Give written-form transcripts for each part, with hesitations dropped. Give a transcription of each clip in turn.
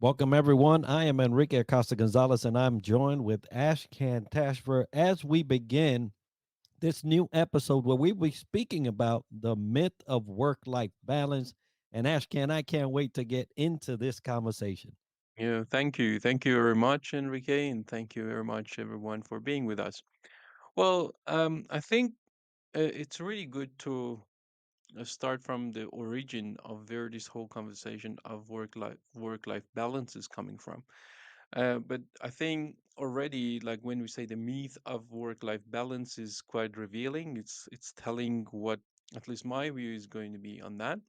Welcome, everyone. I am Enrique Acosta Gonzales, and I'm joined with Ashkan Tashvir as we begin this new episode where we will be speaking about the myth of work life balance. And Ashkan, I can't wait to get into this conversation. Yeah, thank you. Thank you very much, Enrique, and thank you very much, everyone, for being with us. Well, I think it's really good to start from the origin of where this whole conversation of work life balance is coming from. But I think already, like when we say the myth of work-life balance is quite revealing. It's telling what at least my view is going to be on that.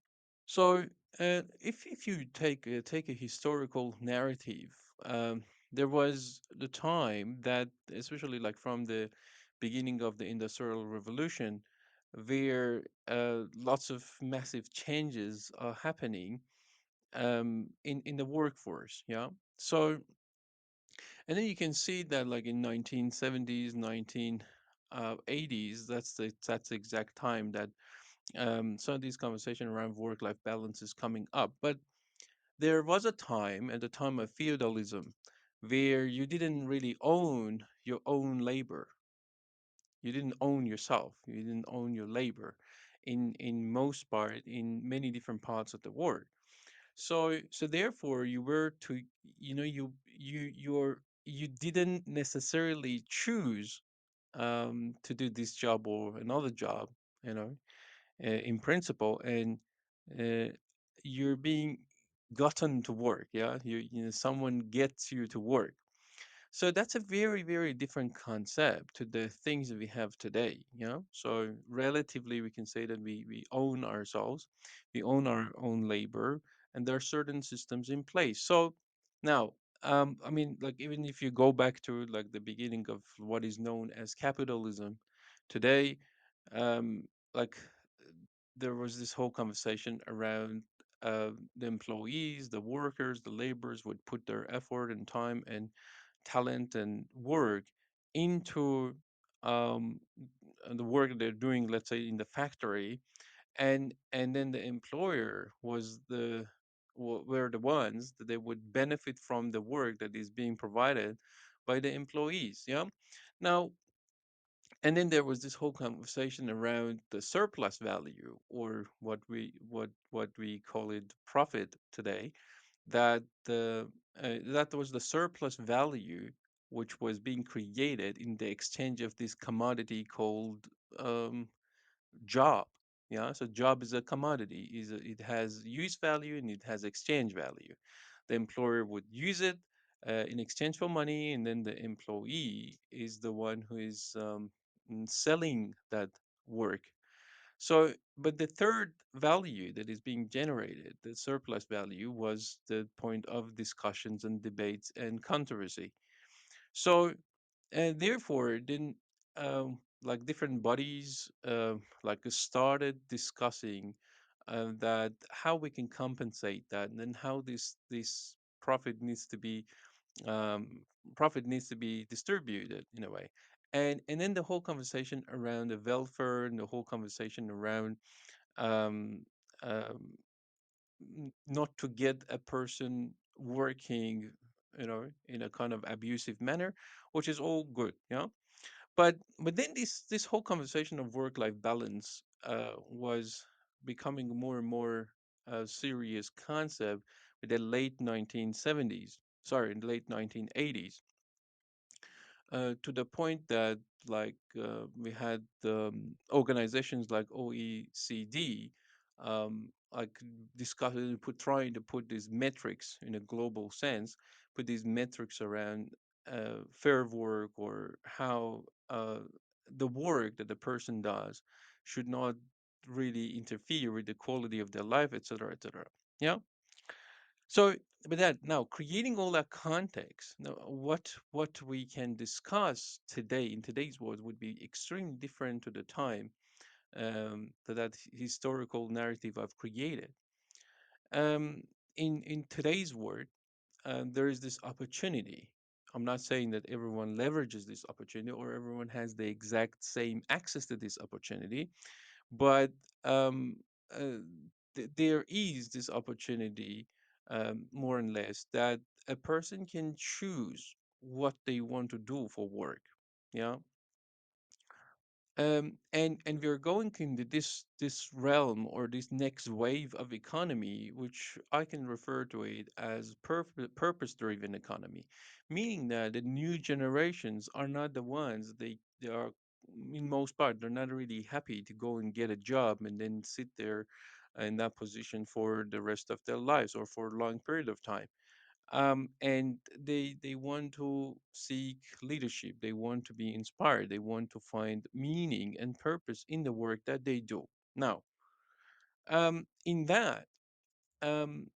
So, if you take a historical narrative, there was the time that, especially like from the beginning of the Industrial Revolution, where lots of massive changes are happening in the workforce. Yeah. So, and then you can see that like in 1970s, 1980s, that's the exact time that some of these conversation around work-life balance is coming up. But there was a time at the time of feudalism where you didn't really own your own labor. You didn't own yourself. You didn't own your labor in most part in many different parts of the world. So therefore you were to you didn't necessarily choose to do this job or another job, you know, in principle, and uh, you're being gotten to work. Yeah, someone gets you to work. So that's a very, very different concept to the things that we have today. You know, so relatively, we can say that we own ourselves, we own our own labor, and there are certain systems in place. So now, I mean, like even if you go back to like the beginning of what is known as capitalism, today, like there was this whole conversation around the employees, the workers, the laborers would put their effort and time and talent and work into um, the work they're doing, let's say in the factory, and then the employer was were the ones that they would benefit from the work that is being provided by the employees. Yeah. Now, and then there was this whole conversation around the surplus value, or what we call it profit today, that that was the surplus value which was being created in the exchange of this commodity called um, job. Yeah, so job is a commodity, it has use value and it has exchange value. The employer would use it in exchange for money, and then the employee is the one who is selling that work. So, but the third value that is being generated, the surplus value, was the point of discussions and debates and controversy. So, and therefore, then like different bodies like started discussing that how we can compensate that, and then how this profit needs to be um, profit needs to be distributed in a way. And then the whole conversation around the welfare and the whole conversation around um, um, not to get a person working, in a kind of abusive manner, which is all good. Yeah. But then this whole conversation of work life balance was becoming more and more serious concept with the late 1970s, sorry, in the late 1980s, to the point that like we had organizations like OECD like discussing, trying to put these metrics in a global sense, put these metrics around fair work, or how the work that the person does should not really interfere with the quality of their life, etc., etc. Yeah. So, but that now creating all that context, now what we can discuss today in today's world would be extremely different to the time that historical narrative I've created. Um, in today's world, there is this opportunity. I'm not saying that everyone leverages this opportunity or everyone has the exact same access to this opportunity, but um, uh, there is this opportunity more and less, that a person can choose what they want to do for work. Yeah. And we're going into this realm, or this next wave of economy, which I can refer to it as purpose-driven economy, meaning that the new generations are not the ones, they are, in most part, they're not really happy to go and get a job and then sit there in that position for the rest of their lives or for a long period of time. And they want to seek leadership, they want to be inspired, they want to find meaning and purpose in the work that they do. Now, in that, um,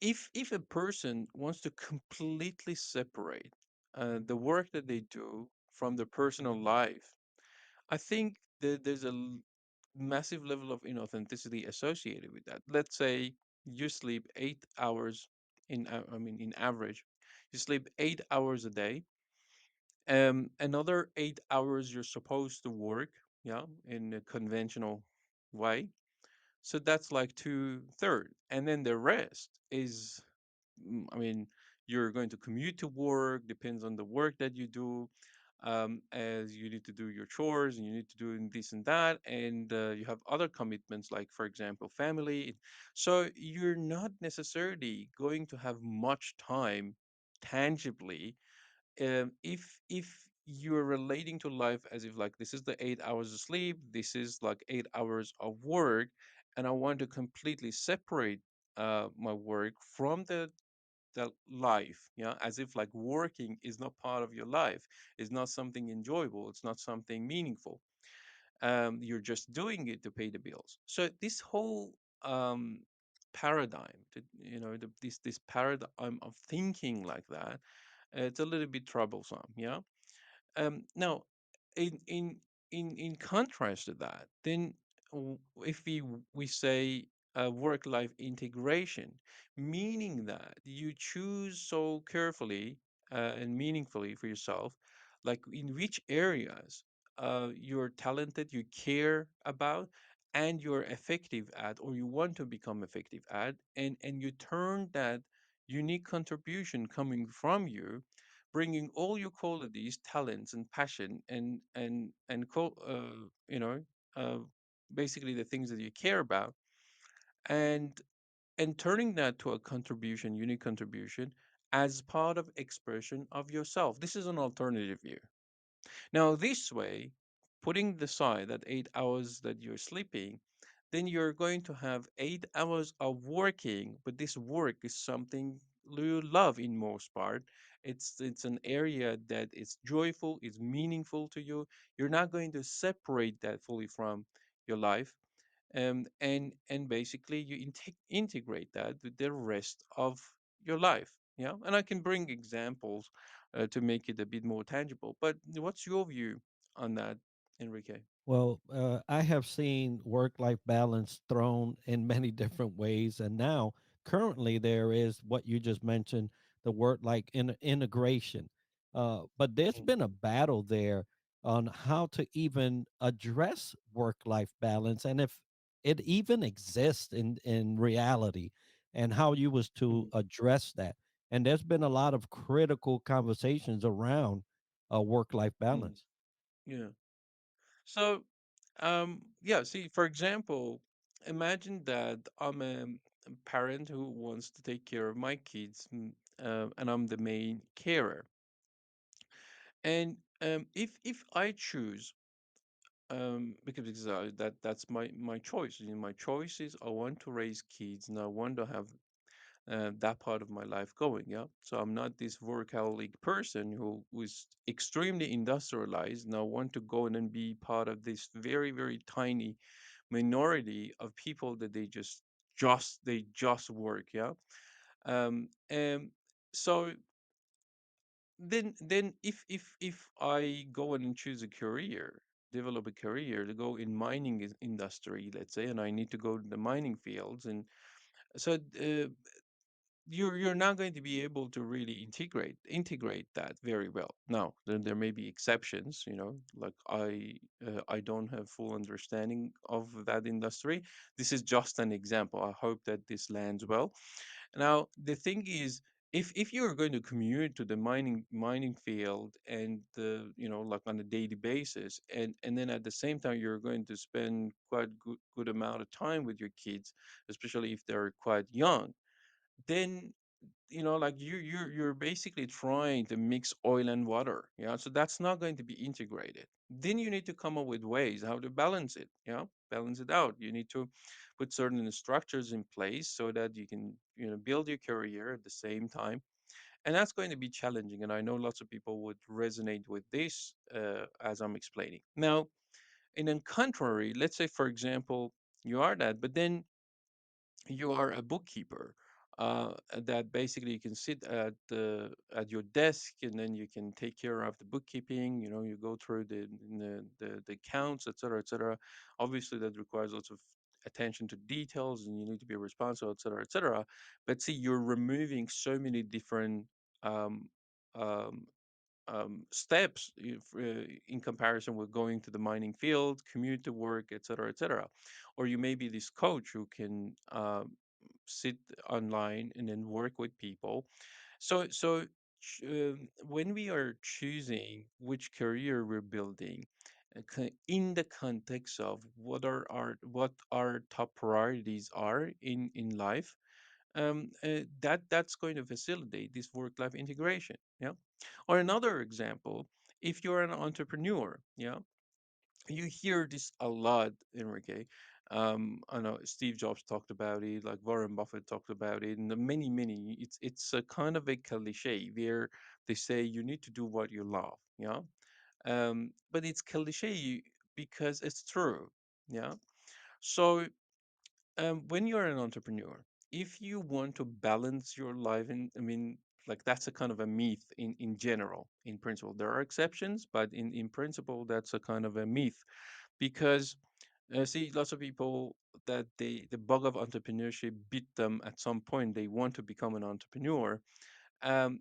if a person wants to completely separate the work that they do from their personal life, I think that there's a massive level of inauthenticity associated with that. Let's say you sleep 8 hours I mean, in average, you sleep 8 hours a day. Another 8 hours you're supposed to work, yeah, in a conventional way. So that's like 2/3, and then the rest is, I mean, you're going to commute to work, depends on the work that you do. As you need to do your chores and you need to do this and that, and you have other commitments, like, for example, family. So you're not necessarily going to have much time tangibly, if you're relating to life as if, like, this is the 8 hours of sleep, this is like 8 hours of work, and I want to completely separate my work from the life, yeah, as if like working is not part of your life, is not something enjoyable, it's not something meaningful. You're just doing it to pay the bills. So this whole paradigm, this paradigm of thinking like that, it's a little bit troublesome. Yeah. Now, in in in contrast to that, then, if we say work-life integration, meaning that you choose so carefully and meaningfully for yourself, like in which areas you're talented, you care about, and you're effective at, or you want to become effective at, and you turn that unique contribution coming from you, bringing all your qualities, talents, and passion, you know, uh, basically the things that you care about, and turning that to a contribution, unique contribution, as part of expression of yourself. This is an alternative view. Now, this way, putting aside that 8 hours that you're sleeping, then you're going to have 8 hours of working, but this work is something you love in most part. It's an area that is joyful, is meaningful to you. You're not going to separate that fully from your life, and basically you integrate that with the rest of your life. Yeah, and I can bring examples to make it a bit more tangible. But what's your view on that, Enrique? Well, I have seen work life balance thrown in many different ways. And now, currently, there is what you just mentioned, the word like integration. But there's Mm, been a battle there on how to even address work life balance and if it even exists in reality, and how you was to mm, address that. And there's been a lot of critical conversations around work life mm. balance. Yeah. So, yeah. See, for example, imagine that I'm a parent who wants to take care of my kids, and I'm the main carer. And if I choose, because that's my choice. My choice is, I want to raise kids and I want to have that part of my life going. Yeah, so I'm not this workaholic person who is extremely industrialized, and I want to go in and be part of this very, very tiny minority of people that they just work. Yeah. And so then if I go and choose a career, develop a career to go in mining industry, let's say, and I need to go to the mining fields, and so you're not going to be able to really integrate that very well. Now, there may be exceptions, like I don't have full understanding of that industry. This is just an example. I hope that this lands well. Now, the thing is, if you're going to commute to the mining field and the, like on a daily basis, and then at the same time you're going to spend quite good amount of time with your kids, especially if they're quite young, then like you're basically trying to mix oil and water. Yeah, so that's not going to be integrated. Then you need to come up with ways how to balance it. Balance it out. You need to put certain structures in place so that you can build your career at the same time, and that's going to be challenging, and I know lots of people would resonate with this, as I'm explaining now. In a contrary, let's say for example you are that, but then you are a bookkeeper, that basically you can sit at your desk, and then you can take care of the bookkeeping. You go through the accounts, etc., etc. Obviously that requires lots of attention to details, and you need to be responsible, etc., etc. But see, you're removing so many different um, um, steps in comparison with going to the mining field, commute to work, etc., etc. Or you may be this coach who can sit online and then work with people. When we are choosing which career we're building, in the context of what our top priorities are in life, that's going to facilitate this work-life integration. Yeah. Or another example, if you're an entrepreneur, yeah, you hear this a lot, Enrique. I know Steve Jobs talked about it, like Warren Buffett talked about it, and the many. It's a kind of a cliche where they say you need to do what you love. Yeah. But it's cliche because it's true. Yeah. So when you're an entrepreneur, if you want to balance your life, and I mean, like that's a kind of a myth in general. In principle, there are exceptions, but in principle, that's a kind of a myth, because see, lots of people that the bug of entrepreneurship beat them at some point. They want to become an entrepreneur, and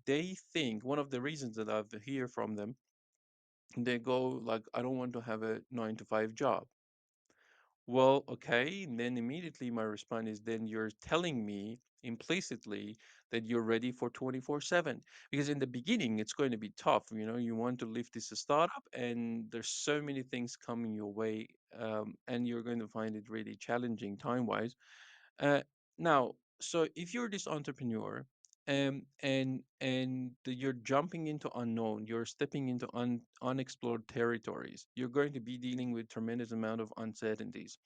they think one of the reasons that I've hear from them, they go like, I don't want to have a 9 to 5 job. Well, okay. And then immediately my response is, then you're telling me implicitly that you're ready for 24/7. Because in the beginning, it's going to be tough. You want to lift this startup, and there's so many things coming your way, and you're going to find it really challenging time wise. Uh, Now, so if you're this entrepreneur, and you're jumping into unknown, you're stepping into unexplored territories, you're going to be dealing with tremendous amount of uncertainties.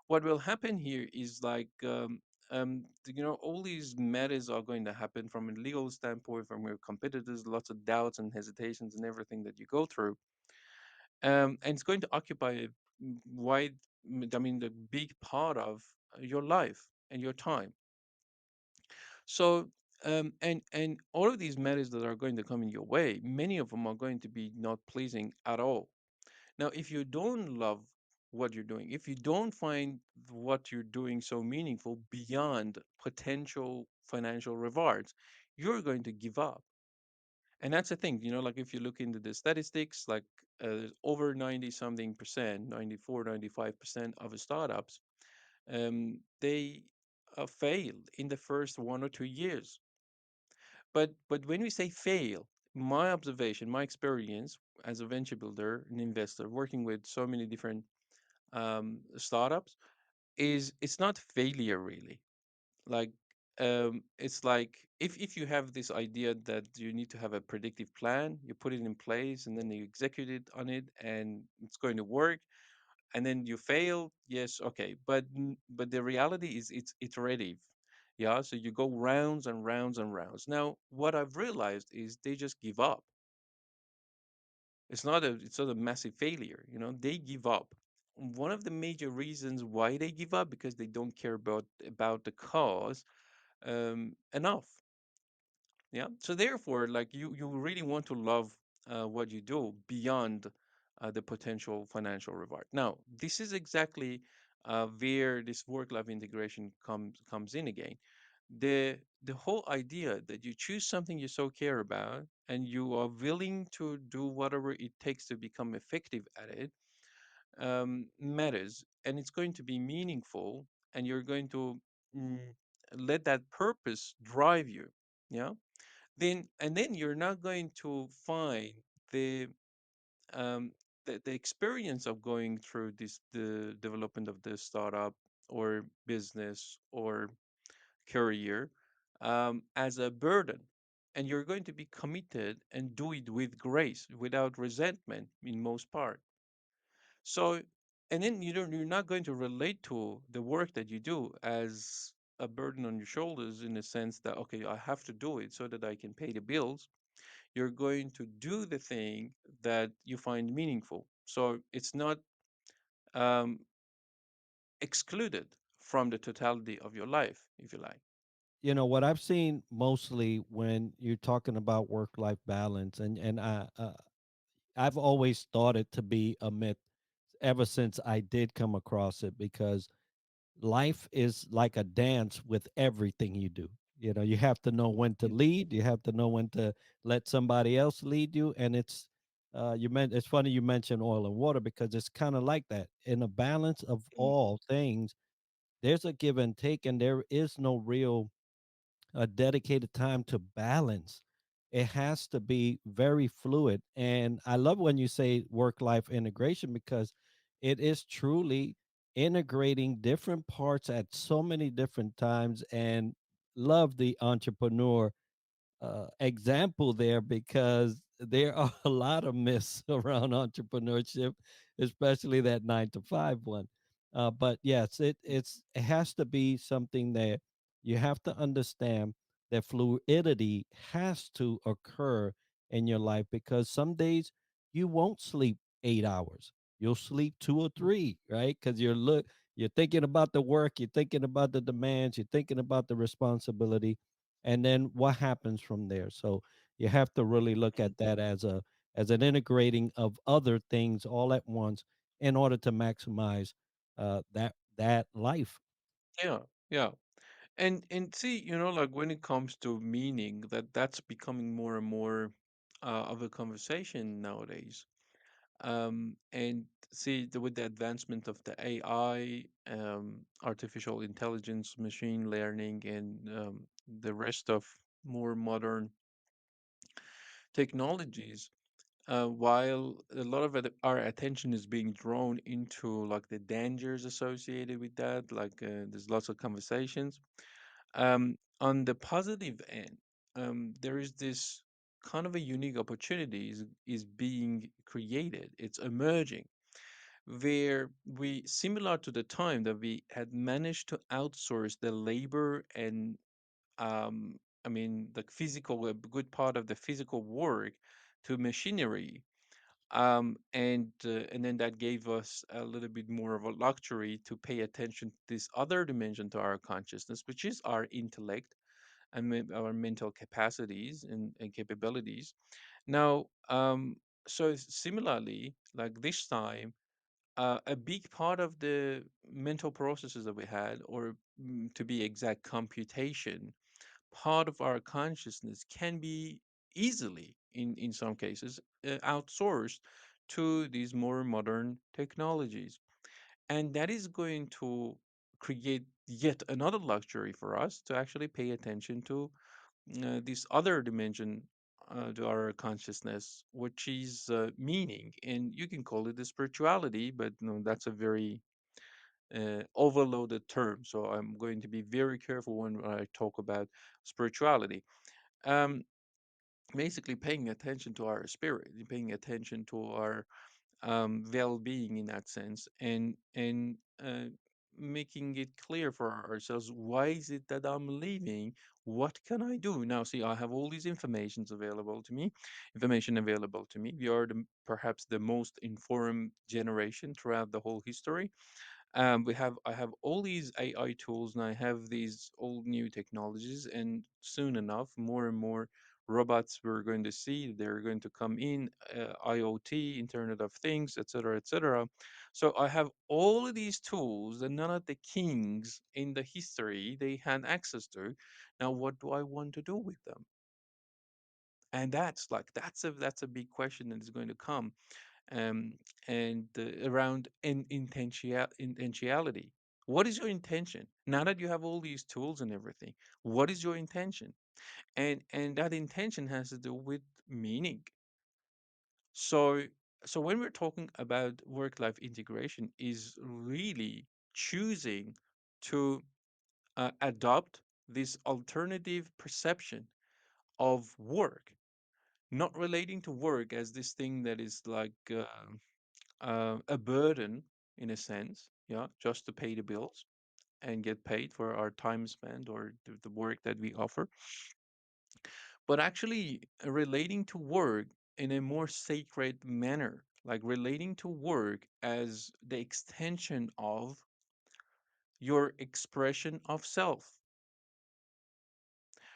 What will happen here is like, all these matters are going to happen from a legal standpoint, from your competitors, lots of doubts and hesitations and everything that you go through, and it's going to occupy a wide, I mean, the big part of your life and your time. So, and all of these matters that are going to come in your way, many of them are going to be not pleasing at all. Now, if you don't love what you're doing, if you don't find what you're doing so meaningful beyond potential financial rewards, you're going to give up. And that's the thing, like if you look into the statistics, like over 90 something percent, 94, 95% of startups, they failed in the first 1 or 2 years. But when we say fail, my observation, my experience as a venture builder, an investor, working with so many different startups, is it's not failure really. Like, it's like, if you have this idea that you need to have a predictive plan, you put it in place, and then you execute it on it, and it's going to work, and then you fail. Yes, okay, but the reality is it's iterative. Yeah, so you go rounds and rounds and rounds. Now, what I've realized is they just give up. It's not a massive failure. They give up. One of the major reasons why they give up, because they don't care about the cause enough. Yeah. So therefore, like, you really want to love what you do beyond the potential financial reward. Now, this is exactly where this work-life integration comes in again. The whole idea that you choose something you so care about, and you are willing to do whatever it takes to become effective at it, matters, and it's going to be meaningful, and you're going to mm, let that purpose drive you. Yeah. Then you're not going to find the um, the experience of going through the development of the startup or business or career as a burden, and you're going to be committed and do it with grace, without resentment in most part. So, and then you're not going to relate to the work that you do as a burden on your shoulders, in the sense that, okay, I have to do it so that I can pay the bills. You're going to do the thing that you find meaningful. So it's not um, excluded from the totality of your life, if you like. You know what I've seen mostly when you're talking about work life balance, and I've always thought it to be a myth ever since I did come across it, because life is like a dance with everything you do. You know, you have to know when to Yeah. lead, you have to know when to let somebody else lead you. And it's funny you mentioned oil and water, because it's kind of like that. In a balance of Mm, all things, there's a give and take, and there is no real a dedicated time to balance. It has to be very fluid. And I love when you say work life integration, because it is truly integrating different parts at so many different times. And love the entrepreneur example there, because there are a lot of myths around entrepreneurship, especially that 9 to 5 one. But yes, it has to be something that you have to understand, that fluidity has to occur in your life, because some days you won't sleep 8 hours. You'll sleep 2 or 3, right? Because you're thinking about the work, you're thinking about the demands, you're thinking about the responsibility, and then what happens from there. So you have to really look mm. at that as an integrating of other things all at once, in order to maximize that life. Yeah, yeah. And see, like when it comes to meaning, that's becoming more and more of a conversation nowadays. And see, with the advancement of the AI, artificial intelligence, machine learning, and the rest of more modern technologies, while a lot of our attention is being drawn into like the dangers associated with that, like there's lots of conversations. On the positive end, there is this kind of a unique opportunity is being created. It's emerging, where we, similar to the time that we had managed to outsource the labor and I mean the physical, a good part of the physical work to machinery, and then that gave us a little bit more of a luxury to pay attention to this other dimension to our consciousness, which is our intellect and our mental capacities and capabilities. Now, so similarly, like this time, a big part of the mental processes that we had, or to be exact, computation, part of our consciousness can be easily, in some cases, outsourced to these more modern technologies. And that is going to create yet another luxury for us to actually pay attention to this other dimension to our consciousness, which is meaning. And you can call it the spirituality, but that's a very overloaded term. So I'm going to be very careful when I talk about spirituality. Um, Basically, paying attention to our spirit, paying attention to our well-being in that sense, and making it clear for ourselves, why is it that I'm leaving? What can I do now? See, I have all these information available to me. We are perhaps the most informed generation throughout the whole history. I have all these AI tools, and I have these old new technologies, and soon enough, more and more robots we're going to see. They're going to come in, IoT, Internet of Things, etc., etc. So I have all of these tools that none of the kings in the history they had access to. Now, what do I want to do with them? And that's a big question that is going to come, um, and around intentionality. What is your intention? Now that you have all these tools and everything, what is your intention? And that intention has to do with meaning. So so when we're talking about work-life integration, is really choosing to adopt this alternative perception of work, not relating to work as this thing that is like a burden in a sense, yeah, just to pay the bills and get paid for our time spent or the work that we offer, but actually relating to work in a more sacred manner, like relating to work as the extension of your expression of self.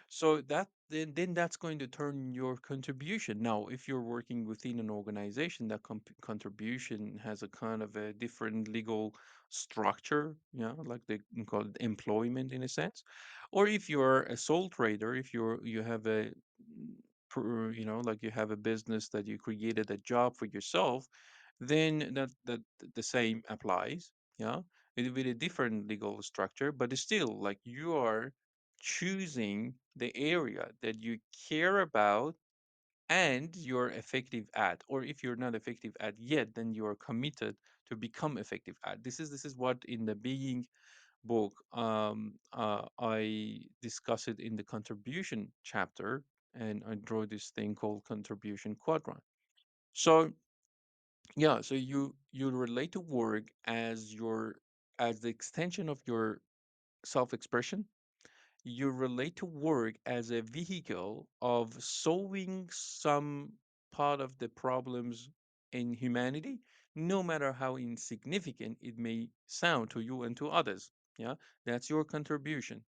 So then that's going to turn your contribution. Now, if you're working within an organization, that contribution has a kind of a different legal structure, yeah, like they can call it employment in a sense. Or if you're a sole trader, if you have a like you have a business that you created a job for yourself, then that the same applies, yeah, with a different legal structure, but it's still like you are choosing the area that you care about and you're effective at, or if you're not effective at yet, then you are committed to become effective at. This is what in the being book I discuss it in the contribution chapter, and I draw this thing called contribution quadrant. So yeah, so you relate to work as your as the extension of your self-expression. You relate to work as a vehicle of solving some part of the problems in humanity, no matter how insignificant it may sound to you and to others. Yeah, that's your contribution.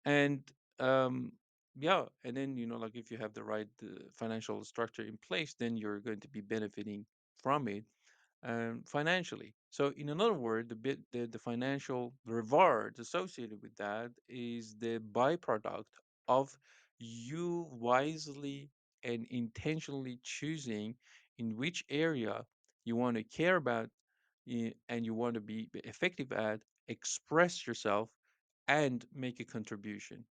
And um, yeah, and then like if you have the right financial structure in place, then you're going to be benefiting from it financially. So, in another word, the financial rewards associated with that is the byproduct of you wisely and intentionally choosing in which area you want to care about, and you want to be effective at, express yourself, and make a contribution.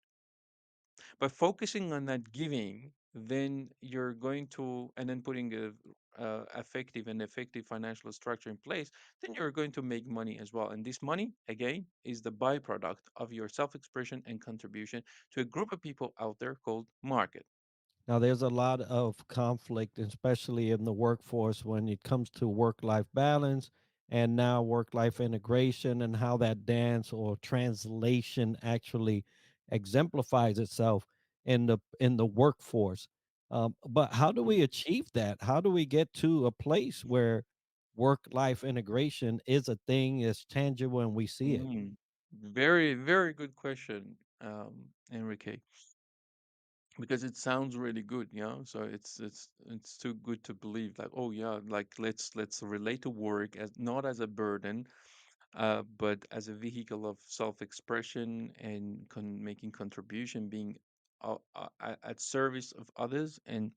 By focusing on that giving, then you're going to, and then putting a effective financial structure in place, then you're going to make money as well. And this money, again, is the byproduct of your self-expression and contribution to a group of people out there called market. Now, there's a lot of conflict, especially in the workforce, when it comes to work life balance and now work life integration and how that dance or translation actually exemplifies itself in the workforce. But how do we achieve that? How do we get to a place where work life integration is a thing, is tangible, and we see it? Mm, very, very good question, Enrique, because it sounds really good, so it's too good to believe, like, oh yeah, like let's relate to work as not as a burden, but as a vehicle of self-expression and making contribution, being at service of others, and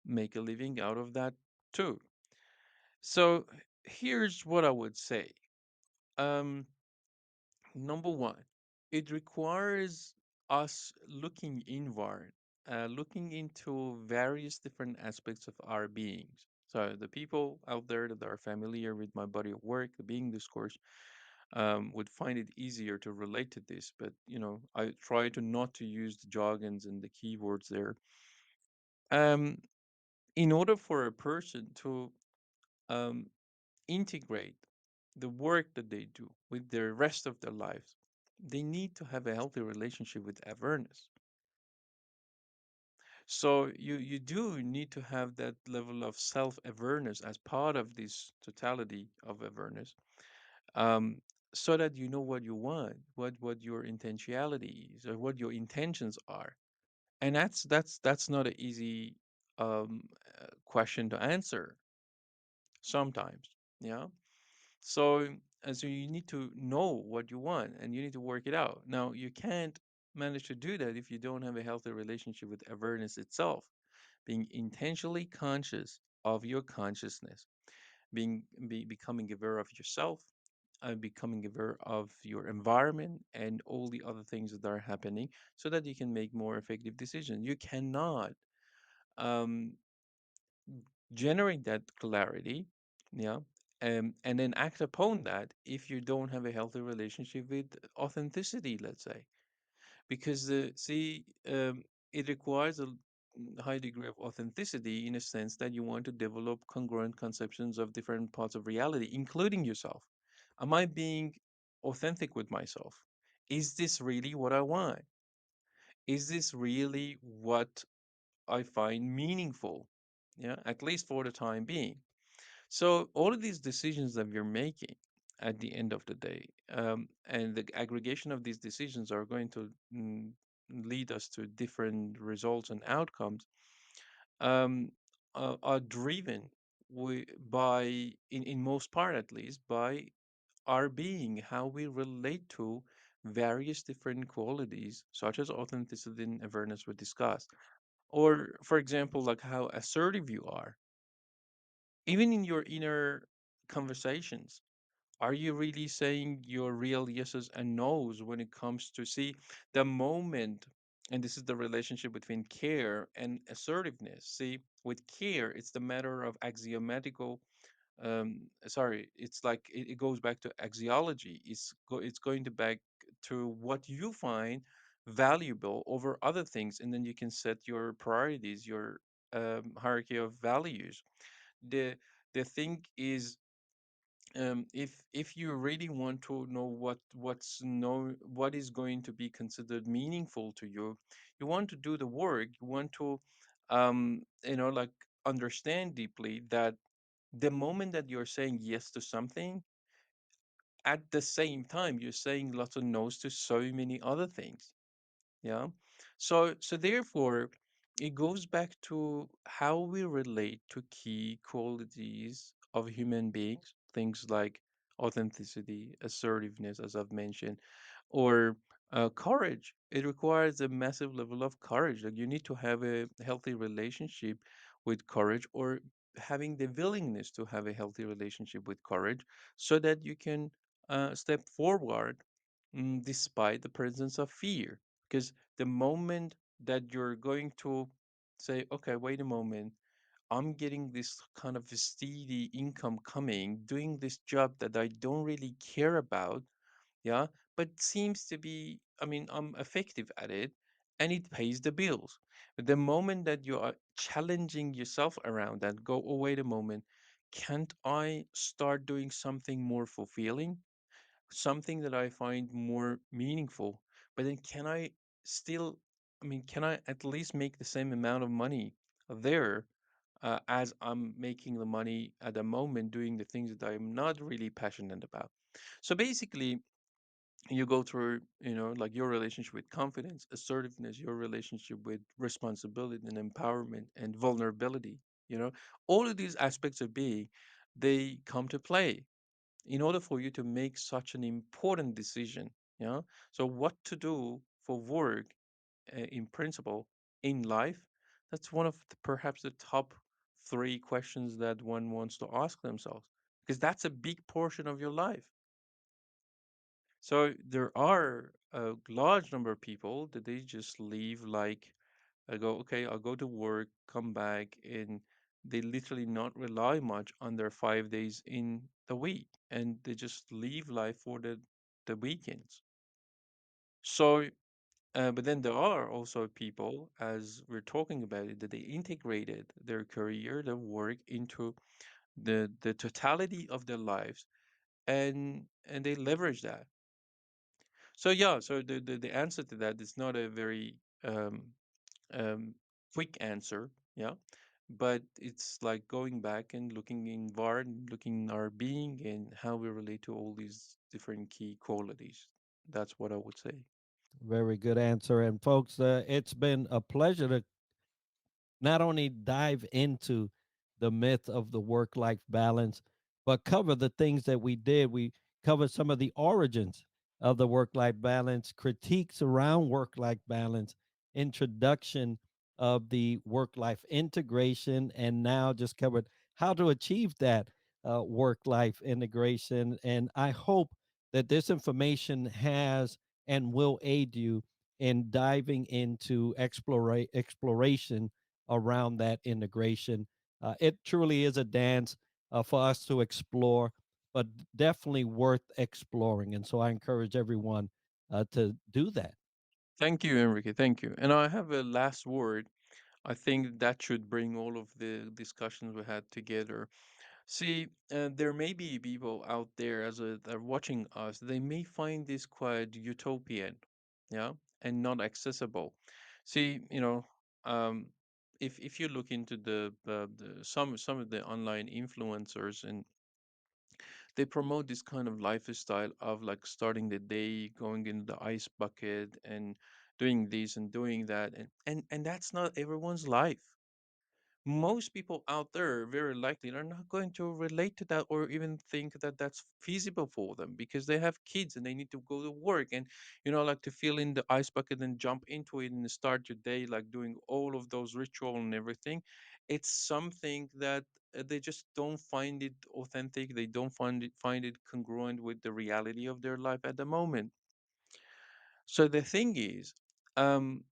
make a living out of that too. So here's what I would say. um Number one, it requires us looking inward, looking into various different aspects of our beings. So the people out there that are familiar with my body of work, the being discourse, would find it easier to relate to this. But I try to not to use the jargons and the keywords there. Um, in order for a person to um, integrate the work that they do with the rest of their lives, they need to have a healthy relationship with awareness. So you do need to have that level of self-awareness as part of this totality of awareness, um, so that you know what you want, what your intentionality is, or what your intentions are. And that's not an easy question to answer sometimes. Yeah. So, so you need to know what you want and you need to work it out. Now, you can't manage to do that if you don't have a healthy relationship with awareness itself, being intentionally conscious of your consciousness, becoming aware of yourself becoming aware of your environment and all the other things that are happening, so that you can make more effective decisions. You cannot um, generate that clarity, yeah, and then act upon that if you don't have a healthy relationship with authenticity, let's say. Because see, it requires a high degree of authenticity, in a sense that you want to develop congruent conceptions of different parts of reality, including yourself. Am I being authentic with myself? Is this really what I want? Is this really what I find meaningful? Yeah, at least for the time being. So all of these decisions that we're making at the end of the day, and the aggregation of these decisions are going to lead us to different results and outcomes, um, are driven by, in most part at least, by our being, how we relate to various different qualities, such as authenticity and awareness we discussed. Or, for example, like how assertive you are, even in your inner conversations. Are you really saying your real yeses and nos when it comes to see the moment? And this is the relationship between care and assertiveness. See, with care, it's the matter of axiomatical. Sorry, it's like it goes back to axiology. It's going to back to what you find valuable over other things, and then you can set your priorities, your hierarchy of values. The the thing is, if you really want to know what is going to be considered meaningful to you, you want to do the work. You want to, like, understand deeply that the moment that you're saying yes to something, at the same time you're saying lots of no's to so many other things. Yeah. So therefore, it goes back to how we relate to key qualities of human beings, things like authenticity, assertiveness, as I've mentioned, or courage. It requires a massive level of courage. Like, you need to have a healthy relationship with courage, or having the willingness to have a healthy relationship with courage, so that you can step forward, despite the presence of fear. Because the moment that you're going to say, okay, wait a moment, I'm getting this kind of steady income coming, doing this job that I don't really care about, yeah, but seems to be, I mean, I'm effective at it and it pays the bills. But the moment that you are challenging yourself around that, go, oh, wait a moment, can't I start doing something more fulfilling? Something that I find more meaningful. But then can I still, I mean, can I at least make the same amount of money there, as I'm making the money at the moment doing the things that I'm not really passionate about? So basically, you go through, like, your relationship with confidence, assertiveness, your relationship with responsibility and empowerment and vulnerability, all of these aspects of being, they come to play in order for you to make such an important decision. Yeah. So what to do for work, in principle, in life, that's one of perhaps the top three questions that one wants to ask themselves, because that's a big portion of your life. So there are a large number of people that they just leave, like, I go, okay, I'll go to work, come back, and they literally not rely much on their 5 days in the week, and they just leave life for the weekends. So, but then there are also people, as we're talking about it, that they integrated their career, their work into the totality of their lives, and they leverage that. So yeah, so the answer to that is not a very um, quick answer, yeah, but it's like going back and looking inward, looking in our being and how we relate to all these different key qualities. That's what I would say. Very good answer. And folks, it's been a pleasure to not only dive into the myth of the work life balance, but cover the things that we did. We covered some of the origins of the work life balance, critiques around work life balance, introduction of the work life integration, and now just covered how to achieve that. work life integration. And I hope that this information has and will aid you in diving into exploration around that integration. It truly is a dance for us to explore, but definitely worth exploring. And so I encourage everyone to do that. Thank you, Enrique. Thank you. And I have a last word. I think that should bring all of the discussions we had together. See, there may be people out there that are watching us. They may find this quite utopian, yeah, and not accessible. See, um, if you look into some of the online influencers, and they promote this kind of lifestyle of like starting the day, going in the ice bucket, and doing this and doing that, and that's not everyone's life. Most people out there very likely are not going to relate to that or even think that that's feasible for them because they have kids and they need to go to work, and like to fill in the ice bucket and jump into it and start your day like doing all of those ritual and everything. It's something that they just don't find it authentic. They don't find it congruent with the reality of their life at the moment. So the thing is, um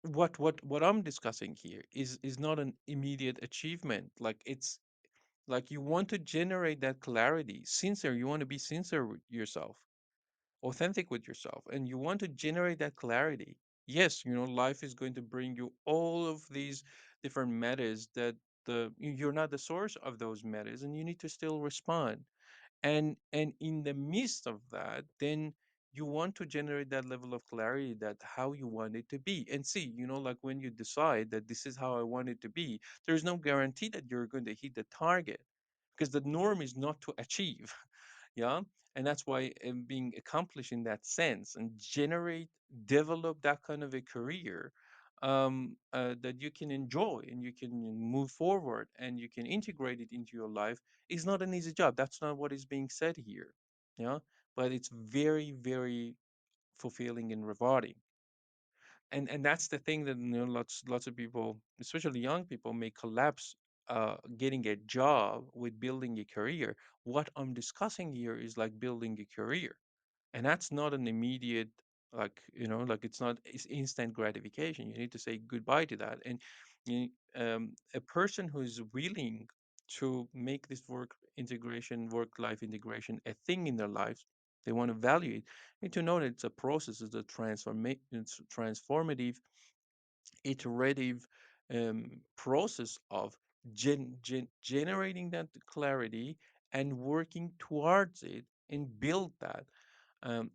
what I'm discussing here is not an immediate achievement. Like, it's like you want to generate that clarity, sincere. You want to be sincere with yourself, authentic with yourself, and you want to generate that clarity. Yes, life is going to bring you all of these different matters that you're not the source of those matters, and you need to still respond. And in the midst of that, then you want to generate that level of clarity, that how you want it to be. And see, like when you decide that this is how I want it to be, there's no guarantee that you're going to hit the target, because the norm is not to achieve. Yeah. And that's why being accomplished in that sense and develop that kind of a career, that you can enjoy and you can move forward and you can integrate it into your life, is not an easy job. That's not what is being said here. Yeah. But it's very, very fulfilling and rewarding. And that's the thing that, lots of people, especially young people, may collapse getting a job with building a career. What I'm discussing here is like building a career, and that's not an immediate, like it's instant gratification. You need to say goodbye to that. And a person who's willing to make this work life integration a thing in their lives, they want to value it, need to know that it's a process. It's a transformative, iterative process of generating that clarity and working towards it and build that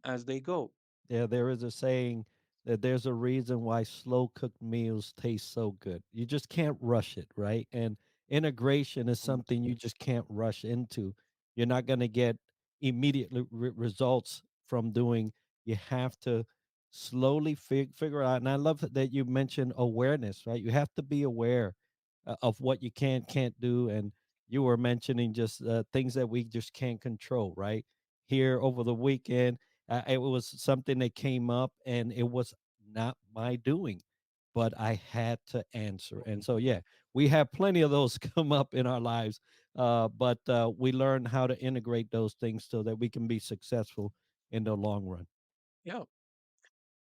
as they go. Yeah, there is a saying that there's a reason why slow cooked meals taste so good. You just can't rush it, right? And integration is Mm. something you just can't rush into. You're not going to get immediate results from doing. You have to slowly figure out. And I love that you mentioned awareness, right? You have to be aware of what you can't do. And you were mentioning just things that we just can't control, right? Here over the weekend, it was something that came up and it was not my doing, but I had to answer. And so, yeah, we have plenty of those come up in our lives, but we learn how to integrate those things so that we can be successful in the long run. Yeah,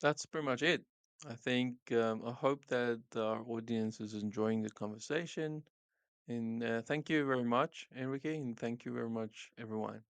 that's pretty much it. I think I hope that our audience is enjoying the conversation. And thank you very much, Enrique, and thank you very much, everyone.